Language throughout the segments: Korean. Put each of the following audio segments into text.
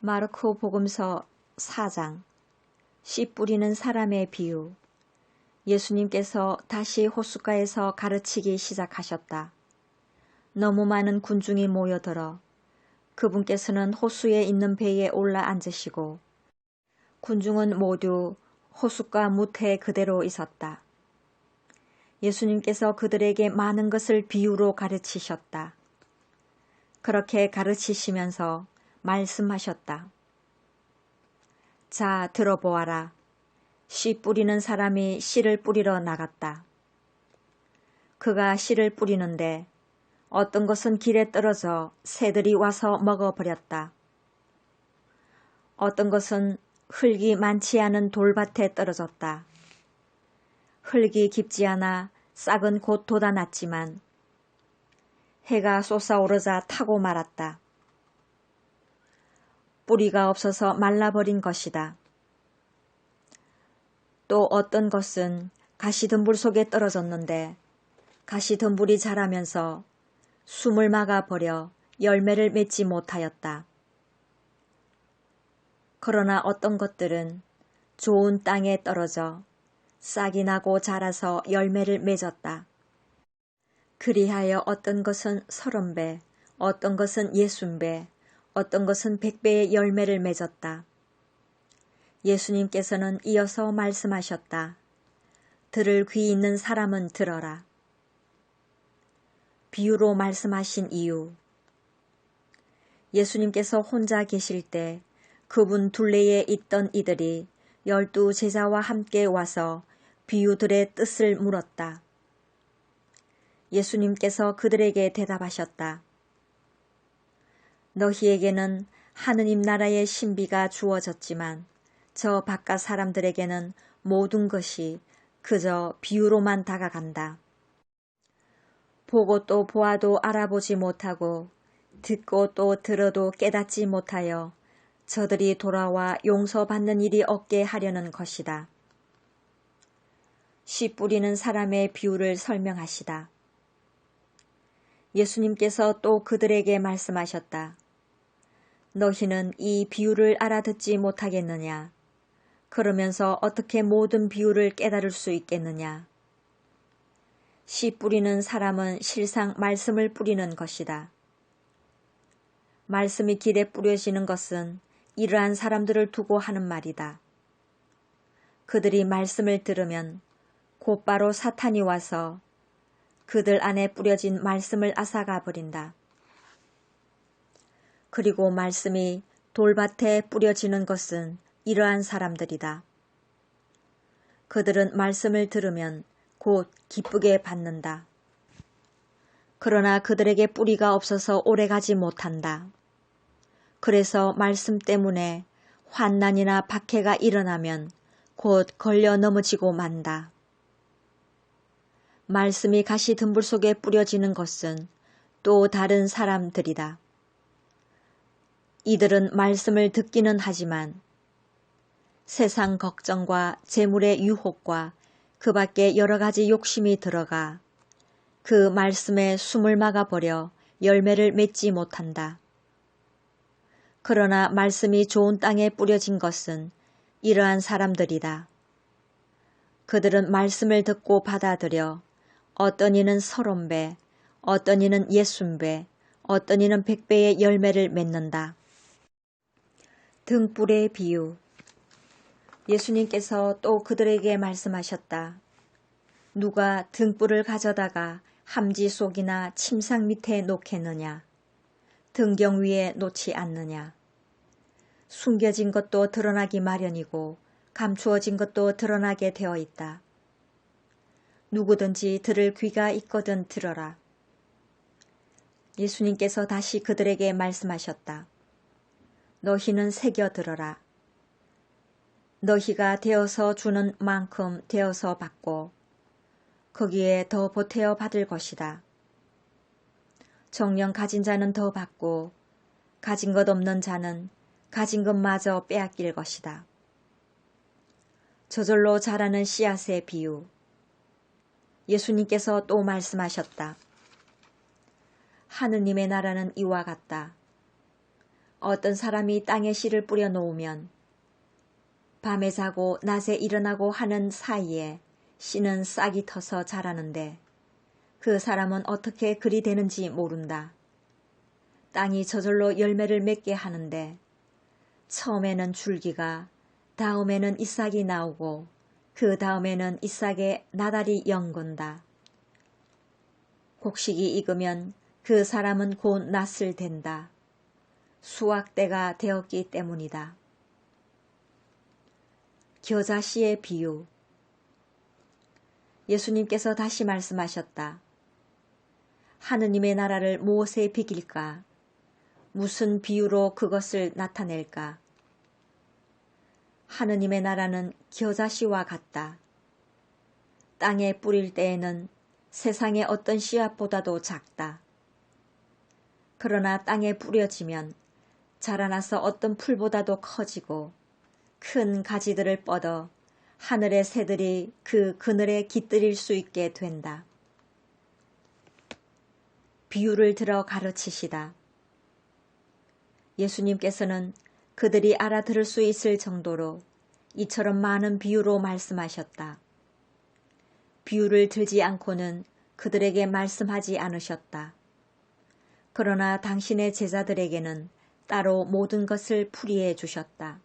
마르코 복음서 4장 씨 뿌리는 사람의 비유. 예수님께서 다시 호숫가에서 가르치기 시작하셨다. 너무 많은 군중이 모여들어 그분께서는 호수에 있는 배에 올라 앉으시고 군중은 모두 호숫가 무태 그대로 있었다. 예수님께서 그들에게 많은 것을 비유로 가르치셨다. 그렇게 가르치시면서 말씀하셨다. 자, 들어보아라. 씨 뿌리는 사람이 씨를 뿌리러 나갔다. 그가 씨를 뿌리는데 어떤 것은 길에 떨어져 새들이 와서 먹어버렸다. 어떤 것은 흙이 많지 않은 돌밭에 떨어졌다. 흙이 깊지 않아 싹은 곧 돋아났지만 해가 솟아오르자 타고 말았다. 뿌리가 없어서 말라버린 것이다. 또 어떤 것은 가시덤불 속에 떨어졌는데 가시덤불이 자라면서 숨을 막아버려 열매를 맺지 못하였다. 그러나 어떤 것들은 좋은 땅에 떨어져 싹이 나고 자라서 열매를 맺었다. 그리하여 어떤 것은 30배, 어떤 것은 60배, 어떤 것은 100배의 열매를 맺었다. 예수님께서는 이어서 말씀하셨다. 들을 귀 있는 사람은 들어라. 비유로 말씀하신 이유. 예수님께서 혼자 계실 때 그분 둘레에 있던 이들이 12 제자와 함께 와서 비유들의 뜻을 물었다. 예수님께서 그들에게 대답하셨다. 너희에게는 하느님 나라의 신비가 주어졌지만 저 바깥 사람들에게는 모든 것이 그저 비유로만 다가간다. 보고 또 보아도 알아보지 못하고 듣고 또 들어도 깨닫지 못하여 저들이 돌아와 용서받는 일이 없게 하려는 것이다. 씨 뿌리는 사람의 비유를 설명하시다. 예수님께서 또 그들에게 말씀하셨다. 너희는 이 비유를 알아듣지 못하겠느냐? 그러면서 어떻게 모든 비유를 깨달을 수 있겠느냐? 씨 뿌리는 사람은 실상 말씀을 뿌리는 것이다. 말씀이 길에 뿌려지는 것은 이러한 사람들을 두고 하는 말이다. 그들이 말씀을 들으면 곧바로 사탄이 와서 그들 안에 뿌려진 말씀을 앗아가 버린다. 그리고 말씀이 돌밭에 뿌려지는 것은 이러한 사람들이다. 그들은 말씀을 들으면 곧 기쁘게 받는다. 그러나 그들에게 뿌리가 없어서 오래가지 못한다. 그래서 말씀 때문에 환난이나 박해가 일어나면 곧 걸려 넘어지고 만다. 말씀이 가시덤불 속에 뿌려지는 것은 또 다른 사람들이다. 이들은 말씀을 듣기는 하지만 세상 걱정과 재물의 유혹과 그 밖에 여러 가지 욕심이 들어가 그 말씀에 숨을 막아버려 열매를 맺지 못한다. 그러나 말씀이 좋은 땅에 뿌려진 것은 이러한 사람들이다. 그들은 말씀을 듣고 받아들여 어떤 이는 30배, 어떤 이는 60배, 어떤 이는 100배의 열매를 맺는다. 등불의 비유. 예수님께서 또 그들에게 말씀하셨다. 누가 등불을 가져다가 함지 속이나 침상 밑에 놓겠느냐? 등경 위에 놓지 않느냐? 숨겨진 것도 드러나기 마련이고 감추어진 것도 드러나게 되어 있다. 누구든지 들을 귀가 있거든 들어라. 예수님께서 다시 그들에게 말씀하셨다. 너희는 새겨 들어라. 너희가 되어서 주는 만큼 되어서 받고 거기에 더 보태어 받을 것이다. 정녕 가진 자는 더 받고 가진 것 없는 자는 가진 것마저 빼앗길 것이다. 저절로 자라는 씨앗의 비유. 예수님께서 또 말씀하셨다. 하느님의 나라는 이와 같다. 어떤 사람이 땅에 씨를 뿌려 놓으면 밤에 자고 낮에 일어나고 하는 사이에 씨는 싹이 터서 자라는데 그 사람은 어떻게 그리 되는지 모른다. 땅이 저절로 열매를 맺게 하는데 처음에는 줄기가, 다음에는 잎사귀 나오고 그 다음에는 잎사귀에 나달이 연건다. 곡식이 익으면 그 사람은 곧 낫을 된다. 수확 때가 되었기 때문이다. 겨자씨의 비유. 예수님께서 다시 말씀하셨다. 하느님의 나라를 무엇에 비길까? 무슨 비유로 그것을 나타낼까? 하느님의 나라는 겨자씨와 같다. 땅에 뿌릴 때에는 세상의 어떤 씨앗보다도 작다. 그러나 땅에 뿌려지면 자라나서 어떤 풀보다도 커지고 큰 가지들을 뻗어 하늘의 새들이 그 그늘에 깃들일 수 있게 된다. 비유를 들어 가르치시다. 예수님께서는 그들이 알아들을 수 있을 정도로 이처럼 많은 비유로 말씀하셨다. 비유를 들지 않고는 그들에게 말씀하지 않으셨다. 그러나 당신의 제자들에게는 따로 모든 것을 풀이해 주셨다.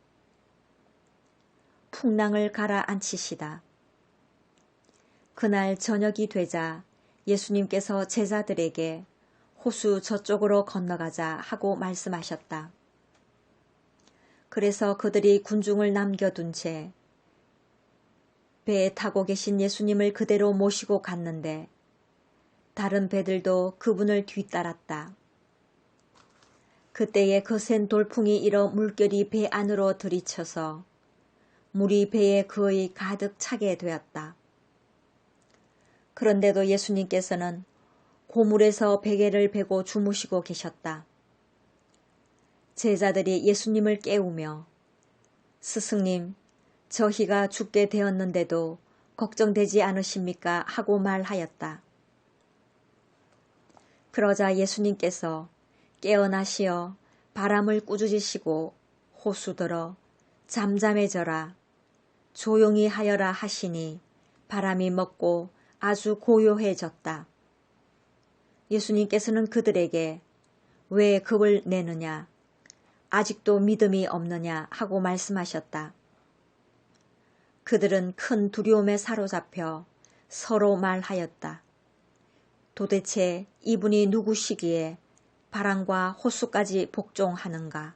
풍랑을 가라앉히시다. 그날 저녁이 되자 예수님께서 제자들에게 호수 저쪽으로 건너가자 하고 말씀하셨다. 그래서 그들이 군중을 남겨둔 채 배에 타고 계신 예수님을 그대로 모시고 갔는데 다른 배들도 그분을 뒤따랐다. 그때에 거센 돌풍이 일어 물결이 배 안으로 들이쳐서 물이 배에 거의 가득 차게 되었다. 그런데도 예수님께서는 고물에서 베개를 베고 주무시고 계셨다. 제자들이 예수님을 깨우며 스승님, 저희가 죽게 되었는데도 걱정되지 않으십니까? 하고 말하였다. 그러자 예수님께서 깨어나시어 바람을 꾸짖으시고 호수들어 잠잠해져라, 조용히 하여라 하시니 바람이 멎고 아주 고요해졌다. 예수님께서는 그들에게 왜 겁을 내느냐, 아직도 믿음이 없느냐 하고 말씀하셨다. 그들은 큰 두려움에 사로잡혀 서로 말하였다. 도대체 이분이 누구시기에 바람과 호수까지 복종하는가?